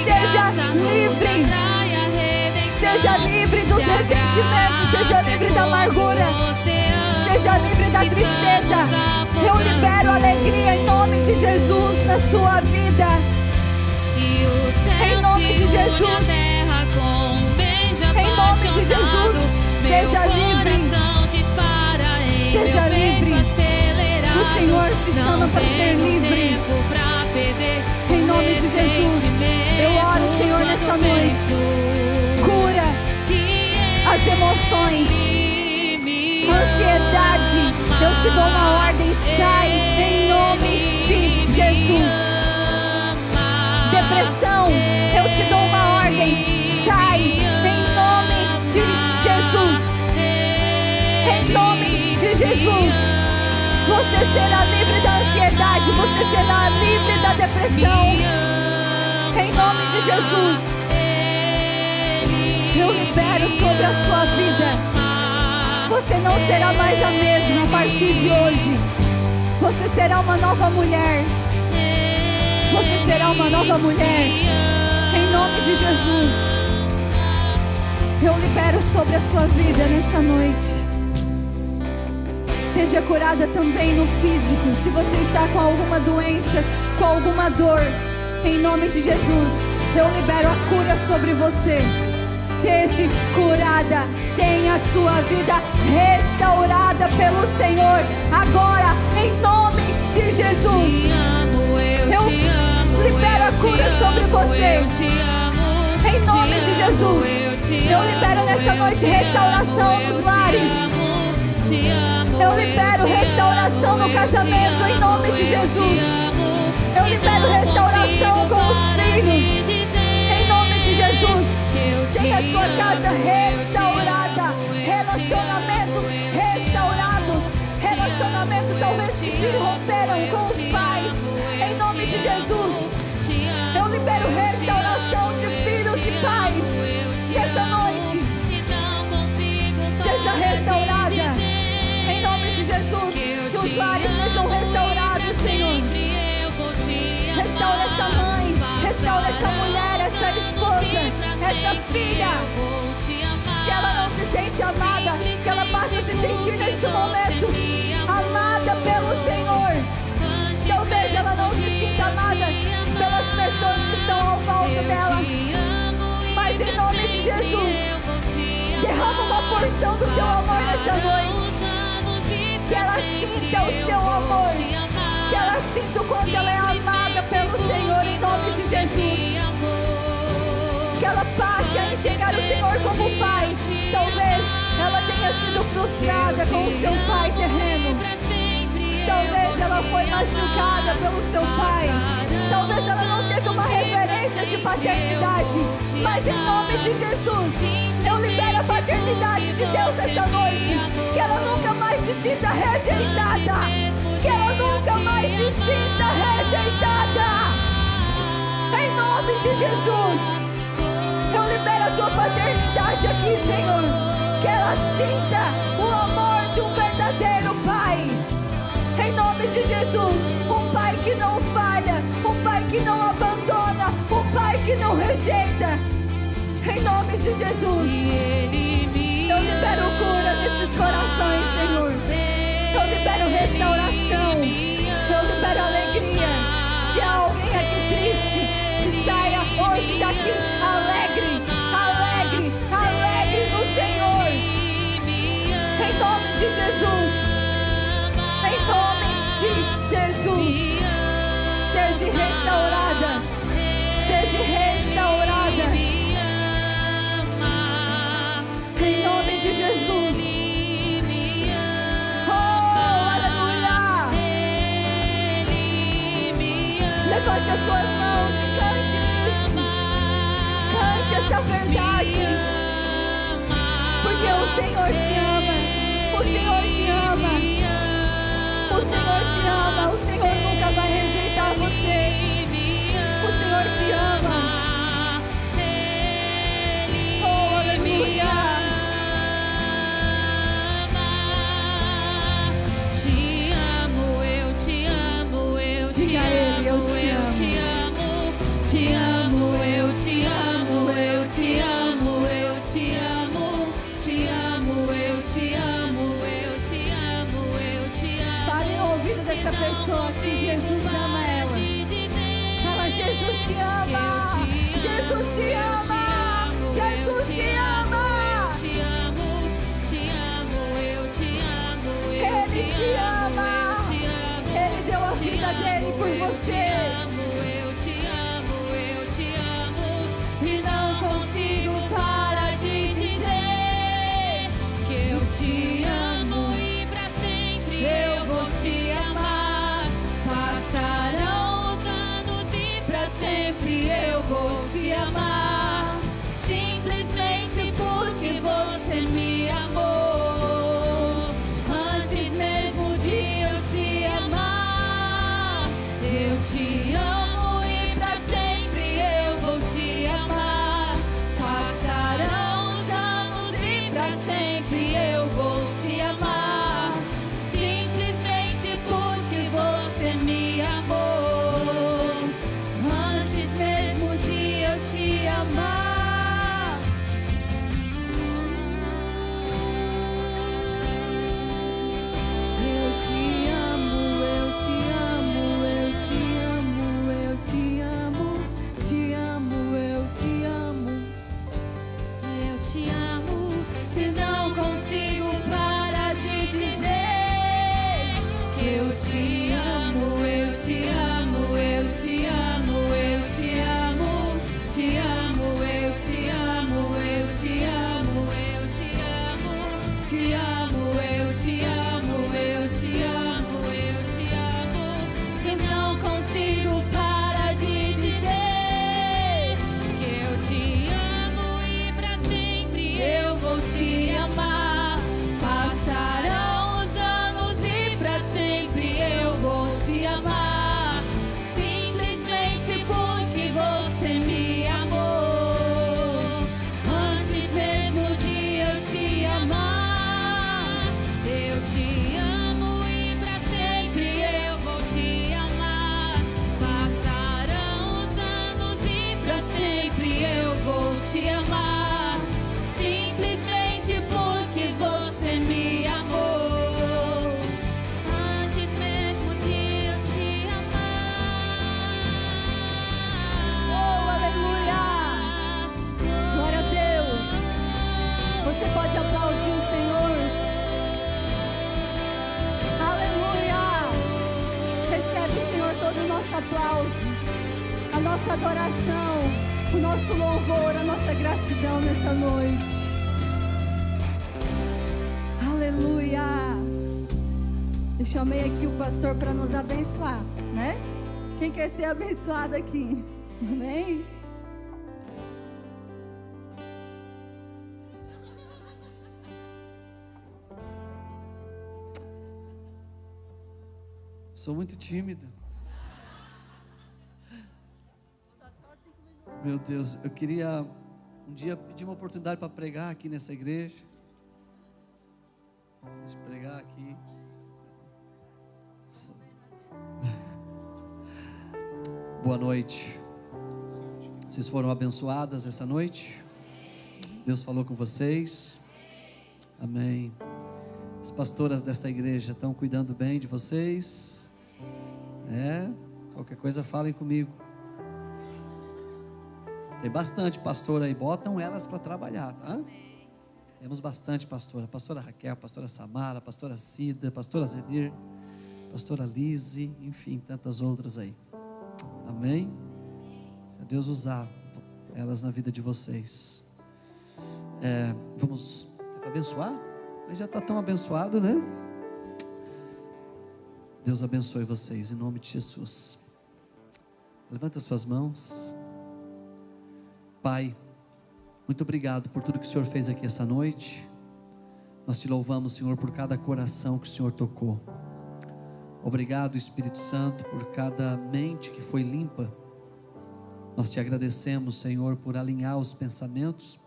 Seja livre. Seja livre dos ressentimentos. Seja livre da amargura. Seja livre da tristeza. Eu libero alegria em nome de Jesus na sua vida. Em nome de Jesus. Em nome de Jesus. Seja livre. Seja livre. O Senhor te chama para ser livre. Em nome de Jesus. Eu oro, Senhor, nessa noite. Cura as emoções. Ansiedade, eu te dou uma ordem, sai em nome de Jesus. Depressão, eu te dou uma ordem, sai em nome de Jesus. Em nome de Jesus. Você será livre da ansiedade, você será livre da depressão. Em nome de Jesus. Eu libero sobre a sua vida. Você não será mais a mesma a partir de hoje. Você será uma nova mulher. Você será uma nova mulher. Em nome de Jesus. Eu libero sobre a sua vida nessa noite. Seja curada também no físico. Se você está com alguma doença, com alguma dor, em nome de Jesus, eu libero a cura sobre você. Seja curada, tenha a sua vida restaurada pelo Senhor, agora, em nome de Jesus. Eu libero a cura sobre você, em nome de Jesus. Eu libero nessa noite restauração nos lares. Eu libero restauração no casamento, em nome de Jesus. Eu libero restauração com os filhos, em nome de Jesus. Tenha a sua casa restaurada, relacionamentos restaurados, relacionamentos talvez que se romperam com os pais, em nome de Jesus. Eu libero restauração de filhos e pais nessa noite. Seja restaurada, em nome de Jesus. Que os lares sejam restaurados, Senhor. Restaura essa mãe, restaura essa mulher, essa esposa, essa filha. Se ela não se sente amada, que ela passe a se sentir neste momento amada pelo Senhor. Talvez ela não se sinta amada pelas pessoas que estão ao volta dela, mas em nome de Jesus, derrama uma porção do teu amor nessa noite. Que ela sinta o seu amor. Que ela sinta o quanto ela é amada pelo Senhor, em nome de Jesus. Que ela passe a enxergar o Senhor como Pai. Talvez ela tenha sido frustrada com o seu pai terreno. Talvez ela foi machucada pelo seu pai. Talvez ela não teve uma reverência de paternidade. Mas em nome de Jesus, eu libero a paternidade de Deus essa noite. Que ela nunca mais se sinta rejeitada. Que ela nunca mais se sinta rejeitada. Em nome de Jesus, eu libero a tua paternidade aqui, Senhor. Que ela sinta o amor de um verdadeiro Pai. Em nome de Jesus, um Pai que não falha, um Pai que não abandona, um Pai que não rejeita. Em nome de Jesus, eu libero cura nesses corações, Senhor. Eu libero restauração, eu libero alegria. Se há alguém aqui triste, que saia hoje daqui alegre, alegre, alegre no Senhor. Em nome de Jesus, em nome de Jesus, seja restaurada, seja restaurada. Em nome de Jesus. Oh, aleluia. Levante as suas mãos e cante isso. Cante essa verdade. Porque o Senhor te ama. O Senhor te ama. O Senhor te ama. O Senhor nunca vai rejeitar você. O Senhor te ama. Oh, aleluia. Te amo, eu te amo, eu te amo, eu te amo, te amo, eu te amo, eu te amo, eu te amo, te amo, eu te amo, eu te amo, eu te amo. Fale no ouvido dessa pessoa que Jesus ama ela. Fala, Jesus te ama, Jesus te ama, Jesus te ama. Ele te ama. Ele deu a vida dele por você. Eu te amo, E não consigo parar de dizer que eu te amo e pra sempre eu vou te amar. Passarão os anos e pra sempre eu vou te amar. Simplesmente porque você me amou. Antes mesmo de eu te amar, eu te amo e pra sempre eu vou te amar. Passarão os anos e pra sempre eu vou te amar. Simplesmente porque você me amou. Antes mesmo de eu te amar. Eu te amo, eu te amo, eu te amo, nosso aplauso, a nossa adoração, o nosso louvor, a nossa gratidão nessa noite. Aleluia! Eu chamei aqui o pastor para nos abençoar, né? Quem quer ser abençoado aqui? Amém? Sou muito tímido. Meu Deus, eu queria um dia pedir uma oportunidade para pregar aqui nessa igreja. Deixa eu pregar aqui. Boa noite. Vocês foram abençoadas essa noite? Deus falou com vocês? Amém. As pastoras desta igreja estão cuidando bem de vocês? Qualquer coisa falem comigo. Tem bastante pastora aí, botam elas para trabalhar, tá? Temos bastante pastora. Pastora Raquel, pastora Samara, pastora Cida, pastora Zenir, pastora Lise, enfim, tantas outras aí. Amém? Deus usar elas na vida de vocês. Vamos abençoar? Mas já está tão abençoado, né? Deus abençoe vocês em nome de Jesus. Levanta as suas mãos. Pai, muito obrigado por tudo que o Senhor fez aqui essa noite. Nós te louvamos, Senhor, por cada coração que o Senhor tocou. Obrigado, Espírito Santo, por cada mente que foi limpa. Nós te agradecemos, Senhor, por alinhar os pensamentos,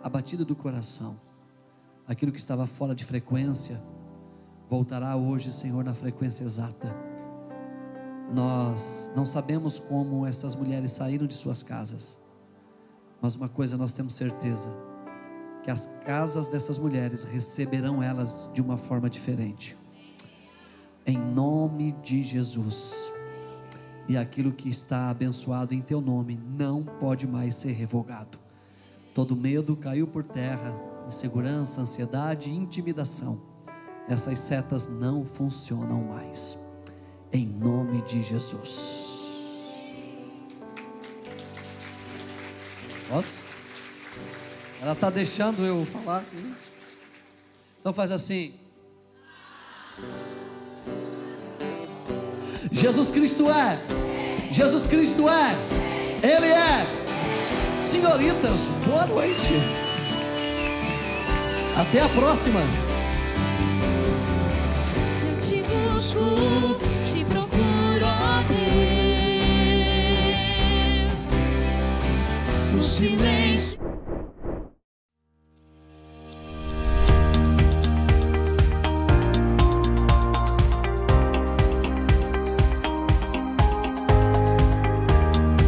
a batida do coração. Aquilo que estava fora de frequência voltará hoje, Senhor, na frequência exata. Nós não sabemos como essas mulheres saíram de suas casas, mas uma coisa nós temos certeza, que as casas dessas mulheres receberão elas de uma forma diferente, em nome de Jesus. E aquilo que está abençoado em teu nome não pode mais ser revogado. Todo medo caiu por terra, insegurança, ansiedade e intimidação, essas setas não funcionam mais, em nome de Jesus. Posso? Ela está deixando eu falar aqui. Então faz assim. Jesus Cristo é. Jesus Cristo é. Ele é. Senhoritas, boa noite. Até a próxima. Eu te busco, te procuro, ó Deus.